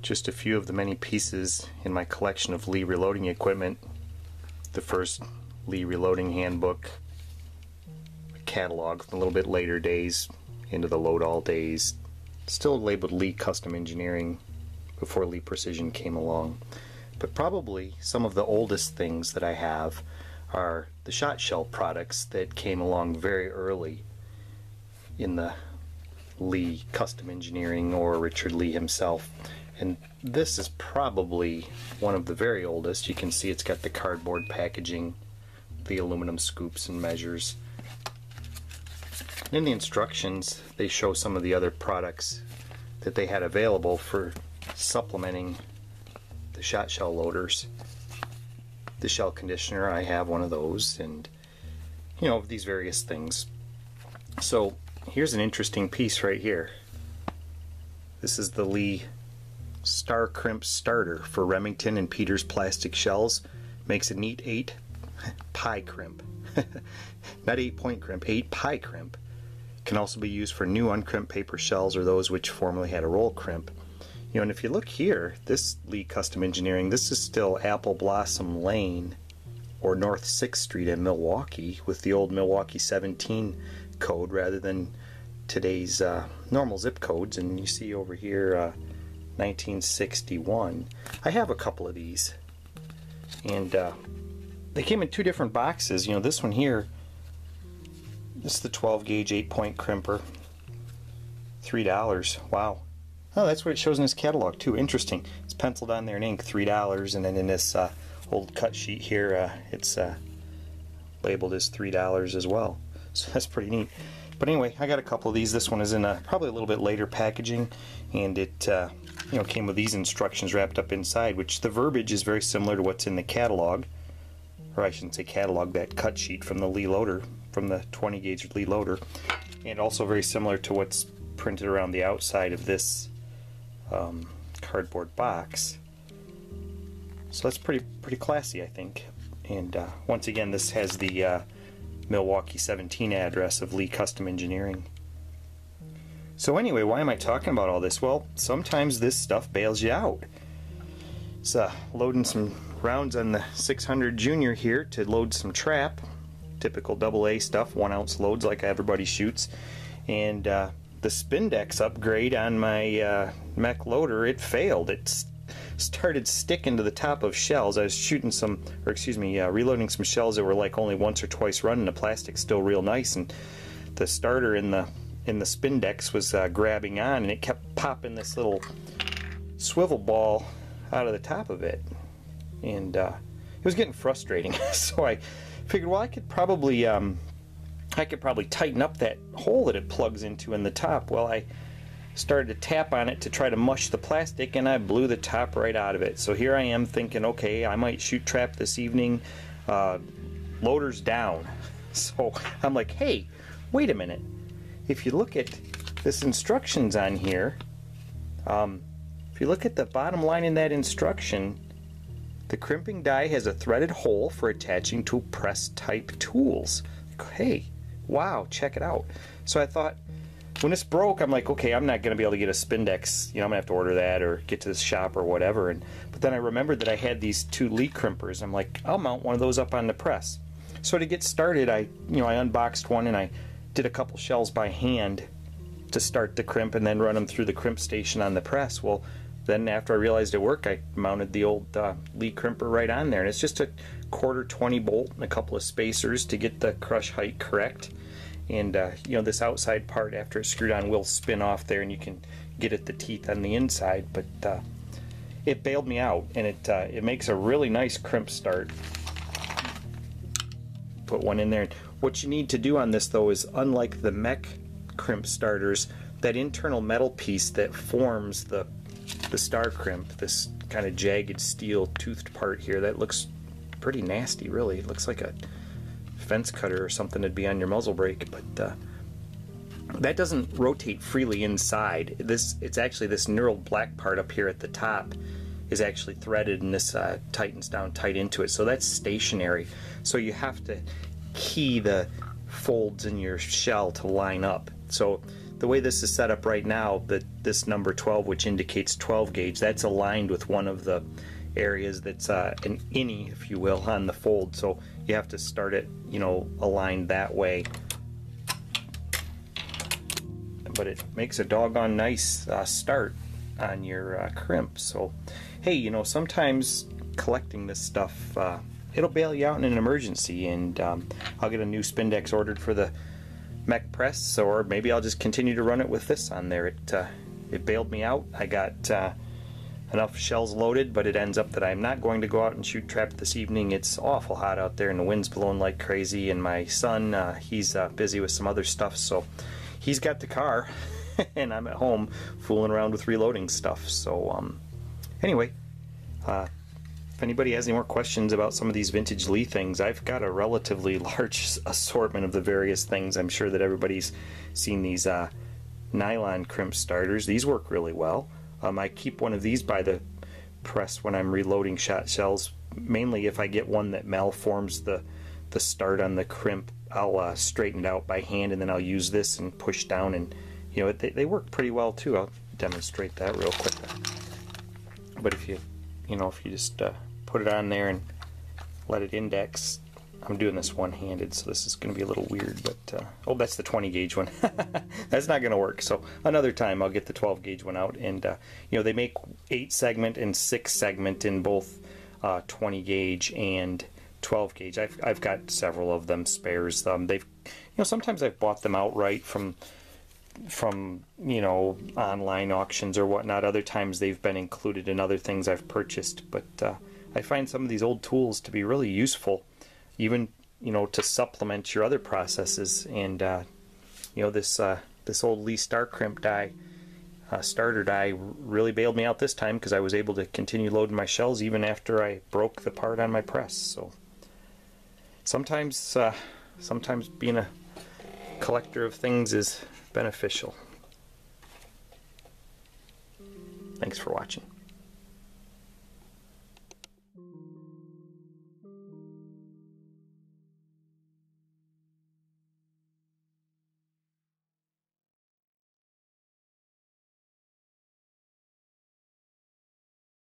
Just a few of the many pieces in my collection of Lee reloading equipment. The first Lee reloading handbook, a catalog from a little bit later days into the load all days, still labeled Lee Custom Engineering before Lee Precision came along. But probably some of the oldest things that I have are the shot shell products that came along very early in the Lee Custom Engineering or Richard Lee himself. And this is probably one of the very oldest. You can see it's got the cardboard packaging, the aluminum scoops and measures. In the instructions, they show some of the other products that they had available for supplementing the shot shell loaders. The shell conditioner, I have one of those, and you know, these various things. So here's an interesting piece right here. This is the Lee Star Crimp starter for Remington and Peters plastic shells. Makes a neat 8 pie crimp. Not 8-point crimp, 8 pie crimp. Can also be used for new uncrimped paper shells or those which formerly had a roll crimp. You know, and if you look here, this Lee Custom Engineering, this is still Apple Blossom Lane or North 6th Street in Milwaukee with the old Milwaukee 17 code rather than today's normal zip codes. And you see over here 1961. I have a couple of these, and they came in two different boxes. You know, this one here, this is the 12 gauge 8-point crimper, $3. Wow. Oh, that's what it shows in this catalog too. Interesting. It's penciled on there in ink, $3, and then in this old cut sheet here, it's labeled as $3 as well. So that's pretty neat. But anyway, I got a couple of these. This one is in probably a little bit later packaging, and it you know, came with these instructions wrapped up inside, which the verbiage is very similar to what's in the catalog, or I shouldn't say catalog, that cut sheet from the Lee loader, from the 20 gauge Lee loader, and also very similar to what's printed around the outside of this cardboard box. So that's pretty classy, I think. And once again, this has the Milwaukee 17 address of Lee Custom Engineering. So anyway, why am I talking about all this? Well, sometimes this stuff bails you out. It's loading some rounds on the 600 Junior here to load some trap, typical AA stuff, 1 ounce loads like everybody shoots, and the Spindex upgrade on my mech loader, it failed. It started sticking to the top of shells. I was shooting some, or excuse me, reloading some shells that were like only once or twice running. The plastic's still real nice, and the starter in the Spindex was grabbing on, and it kept popping this little swivel ball out of the top of it, and it was getting frustrating. So I figured, well, I could probably tighten up that hole that it plugs into in the top. Well, I started to tap on it to try to mush the plastic, and I blew the top right out of it. So here I am thinking, okay, I might shoot trap this evening, loader's down. So I'm like, hey, wait a minute. If you look at this instructions on here, if you look at the bottom line in that instruction, the crimping die has a threaded hole for attaching to press type tools. Hey, wow, check it out. So I thought, when this broke, I'm like, okay, I'm not going to be able to get a Spindex. You know, I'm going to have to order that or get to the shop or whatever. But then I remembered that I had these 2 Lee crimpers. I'm like, I'll mount one of those up on the press. So to get started, I unboxed one and I did a couple shells by hand to start the crimp and then run them through the crimp station on the press. Well, then after I realized it worked, I mounted the old Lee crimper right on there. And it's just a 1/4 20 bolt and a couple of spacers to get the crush height correct. And you know, this outside part, after it's screwed on, will spin off there, and you can get at the teeth on the inside. But it bailed me out, and it makes a really nice crimp start. Put one in there. What you need to do on this, though, is unlike the mech crimp starters, that internal metal piece that forms the star crimp, this kind of jagged steel toothed part here, that looks pretty nasty, really. It looks like a fence cutter or something would be on your muzzle brake, but that doesn't rotate freely inside. It's actually this knurled black part up here at the top is actually threaded, and this tightens down tight into it, so that's stationary. So you have to key the folds in your shell to line up. So the way this is set up right now, this number 12, which indicates 12 gauge, that's aligned with one of the areas that's an innie, if you will, on the fold. So you have to start it, you know, aligned that way. But it makes a doggone nice start on your crimp. So hey, you know, sometimes collecting this stuff, it'll bail you out in an emergency, and I'll get a new Spindex ordered for the mech press, or maybe I'll just continue to run it with this on there. It bailed me out. I got enough shells loaded, but it ends up that I'm not going to go out and shoot trap this evening. It's awful hot out there and the wind's blowing like crazy, and my son, he's busy with some other stuff, so he's got the car and I'm at home fooling around with reloading stuff. So anyway, if anybody has any more questions about some of these vintage Lee things, I've got a relatively large assortment of the various things. I'm sure that everybody's seen these nylon crimp starters. These work really well. I keep one of these by the press when I'm reloading shot shells. Mainly if I get one that malforms the start on the crimp, I'll straighten it out by hand, and then I'll use this and push down, and you know, they work pretty well too. I'll demonstrate that real quick. But if you just put it on there and let it index. I'm doing this one-handed, so this is going to be a little weird, but oh, that's the 20 gauge one. That's not going to work. So another time I'll get the 12 gauge one out, and you know, they make 8 segment and 6 segment in both 20 gauge and 12 gauge. I've got several of them spares. They've, you know, sometimes I've bought them outright from you know, online auctions or whatnot. Other times they've been included in other things I've purchased. But I find some of these old tools to be really useful, even, you know, to supplement your other processes. And you know, this old Lee Star Crimp die, starter die, really bailed me out this time, because I was able to continue loading my shells even after I broke the part on my press. So sometimes being a collector of things is beneficial. Thanks for watching.